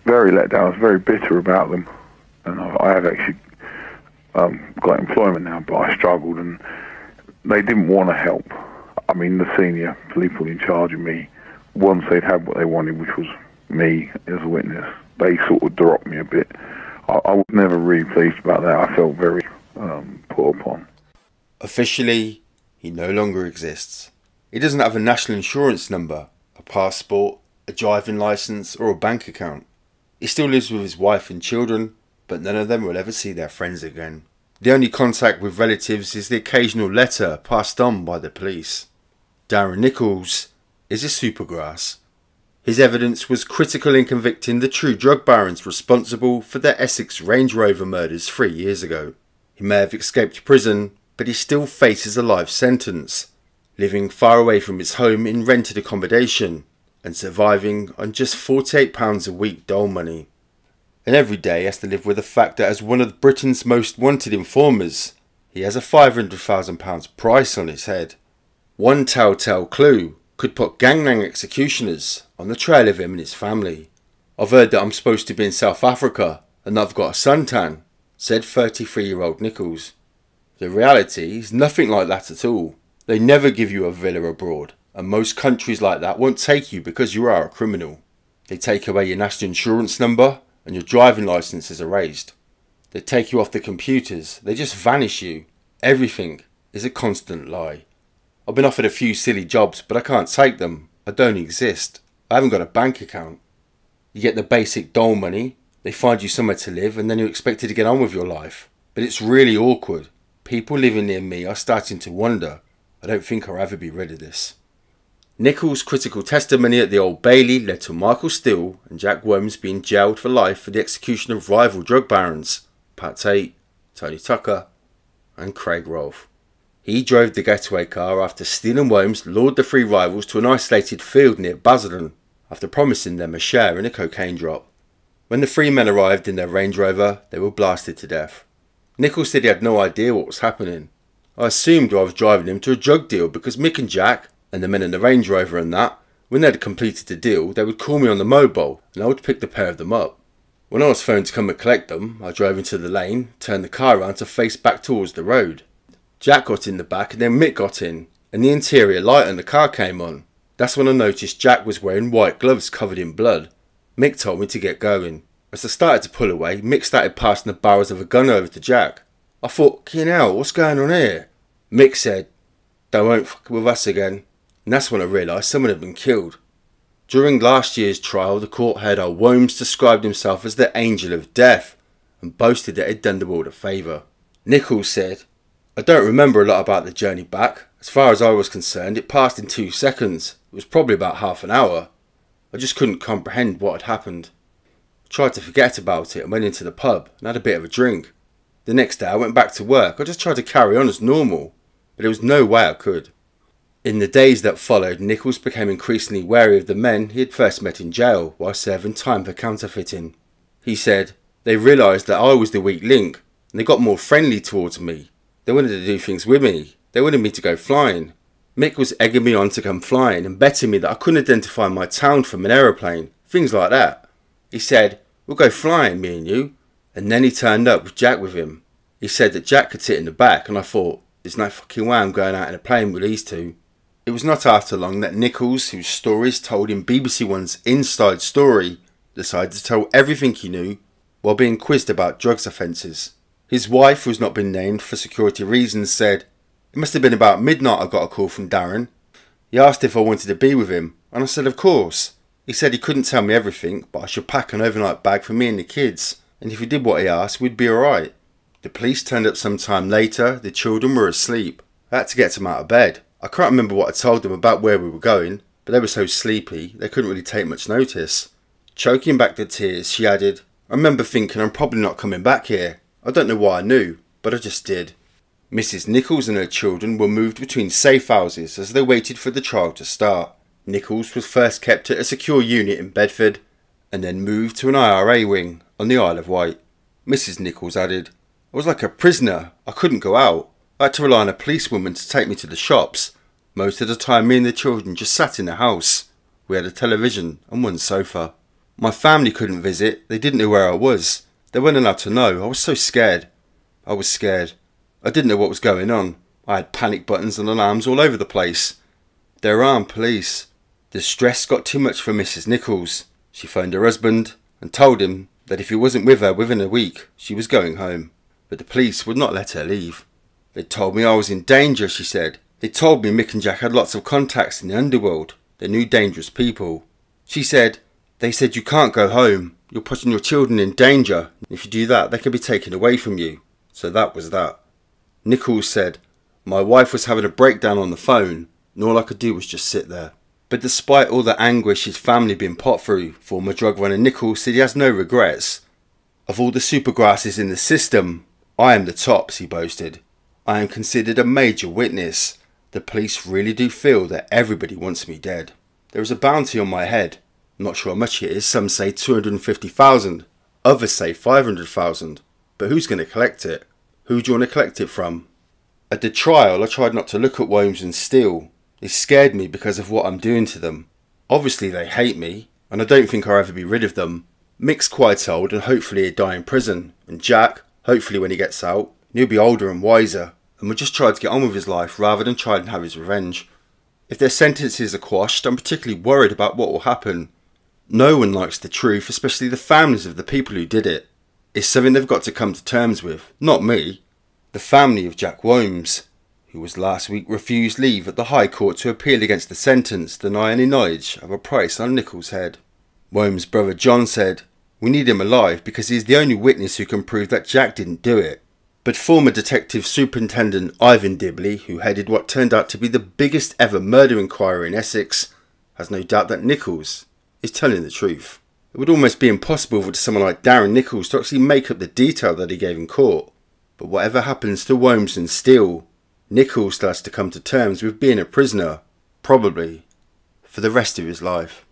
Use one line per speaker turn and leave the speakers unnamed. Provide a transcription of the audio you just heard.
very let down. I was very bitter about them, and I have actually got employment now, but I struggled, and they didn't want to help. I mean, the senior people in charge of me, once they'd had what they wanted, which was me as a witness, they sort of dropped me a bit. I was never really pleased about that. I felt very put upon.
Officially, he no longer exists. He doesn't have a national insurance number, a passport, a driving licence or a bank account. He still lives with his wife and children, but none of them will ever see their friends again. The only contact with relatives is the occasional letter passed on by the police. Darren Nicholls is a Supergrass. His evidence was critical in convicting the true drug barons responsible for the Essex Range Rover murders 3 years ago. He may have escaped prison, but he still faces a life sentence, living far away from his home in rented accommodation and surviving on just £48 a week dole money. And every day he has to live with the fact that as one of Britain's most wanted informers, he has a £500,000 price on his head. One telltale clue could put gangland executioners on the trail of him and his family. I've heard that I'm supposed to be in South Africa and I've got a suntan, said 33-year-old Nicholls. The reality is nothing like that at all. They never give you a villa abroad, and most countries like that won't take you because you are a criminal. They take away your national insurance number and your driving licence is erased. They take you off the computers, they just vanish you. Everything is a constant lie. I've been offered a few silly jobs, but I can't take them. I don't exist. I haven't got a bank account. You get the basic dole money, they find you somewhere to live, and then you're expected to get on with your life. But it's really awkward. People living near me are starting to wonder. I don't think I'll ever be rid of this. Nicholls' critical testimony at the Old Bailey led to Michael Steele and Jack Worms being jailed for life for the execution of rival drug barons, Pat Tate, Tony Tucker, and Craig Rolfe. He drove the getaway car after Steele and Worms lured the three rivals to an isolated field near Basildon after promising them a share in a cocaine drop. When the three men arrived in their Range Rover, they were blasted to death. Nicholls said he had no idea what was happening. I assumed I was driving him to a drug deal because Mick and Jack, and the men in the Range Rover and that, when they had completed the deal, they would call me on the mobile and I would pick the pair of them up. When I was phoned to come and collect them, I drove into the lane, turned the car around to face back towards the road. Jack got in the back and then Mick got in, and the interior light on the car came on. That's when I noticed Jack was wearing white gloves covered in blood. Mick told me to get going. As I started to pull away, Mick started passing the barrels of a gun over to Jack. I thought, "Fucking hell, what's going on here?" Mick said, "They won't fuck with us again." And that's when I realised someone had been killed. During last year's trial, the court heard how Worms described himself as the angel of death and boasted that he'd done the world a favour. Nicholls said, "I don't remember a lot about the journey back. As far as I was concerned, it passed in 2 seconds. It was probably about half an hour. I just couldn't comprehend what had happened. I tried to forget about it and went into the pub and had a bit of a drink. The next day I went back to work. I just tried to carry on as normal, but there was no way I could." In the days that followed, Nicholls became increasingly wary of the men he had first met in jail while serving time for counterfeiting. He said, "They realised that I was the weak link and they got more friendly towards me. They wanted to do things with me. They wanted me to go flying. Mick was egging me on to come flying and betting me that I couldn't identify my town from an aeroplane, things like that. He said, 'We'll go flying, me and you.' And then he turned up with Jack with him. He said that Jack could sit in the back, and I thought, there's no fucking way I'm going out in a plane with these two." It was not after long that Nicholls, whose stories told in BBC One's Inside Story, decided to tell everything he knew while being quizzed about drugs offences. His wife, who has not been named for security reasons, said, "It must have been about midnight I got a call from Darren. He asked if I wanted to be with him, and I said of course. He said he couldn't tell me everything, but I should pack an overnight bag for me and the kids, and if he did what he asked, we'd be alright. The police turned up some time later. The children were asleep. I had to get them out of bed. I can't remember what I told them about where we were going, but they were so sleepy they couldn't really take much notice." Choking back the tears, she added, "I remember thinking I'm probably not coming back here. I don't know why I knew, but I just did." Mrs. Nicholls and her children were moved between safe houses as they waited for the trial to start. Nicholls was first kept at a secure unit in Bedford and then moved to an IRA wing on the Isle of Wight. Mrs. Nicholls added, "I was like a prisoner. I couldn't go out. I had to rely on a policewoman to take me to the shops. Most of the time me and the children just sat in the house. We had a television and one sofa." My family couldn't visit, they didn't know where I was. They weren't allowed to know. I was so scared. I was scared. I didn't know what was going on. I had panic buttons and alarms all over the place. They were armed police. The stress got too much for Mrs. Nicholls. She phoned her husband and told him that if he wasn't with her within a week, she was going home. But the police would not let her leave. They told me I was in danger, she said. They told me Mick and Jack had lots of contacts in the underworld. They knew dangerous people. She said, they said you can't go home. You're putting your children in danger. If you do that, they can be taken away from you. So that was that. Nicholls said, my wife was having a breakdown on the phone, and all I could do was just sit there. But despite all the anguish his family been put through, former drug runner Nicholls said he has no regrets. Of all the Supergrasses in the system, I am the tops, he boasted. I am considered a major witness. The police really do feel that everybody wants me dead. There is a bounty on my head. I'm not sure how much it is. Some say 250,000. Others say 500,000. But who's going to collect it? Who do you want to collect it from? At the trial, I tried not to look at Womes and Steele. It scared me because of what I'm doing to them. Obviously they hate me, and I don't think I'll ever be rid of them. Mick's quite old and hopefully he'll die in prison. And Jack, hopefully when he gets out, he'll be older and wiser, and will just try to get on with his life rather than try and have his revenge. If their sentences are quashed, I'm particularly worried about what will happen. No one likes the truth, especially the families of the people who did it. It's something they've got to come to terms with, not me. The family of Jack Womes, who was last week refused leave at the High Court to appeal against the sentence, denying any knowledge of a price on Nicholls' head. Womes' brother John said, we need him alive because he is the only witness who can prove that Jack didn't do it. But former Detective Superintendent Ivan Dibley, who headed what turned out to be the biggest ever murder inquiry in Essex, has no doubt that Nicholls is telling the truth. It would almost be impossible for someone like Darren Nicholls to actually make up the detail that he gave in court. But whatever happens to Womes and Steele, Nicholls still has to come to terms with being a prisoner, probably for the rest of his life.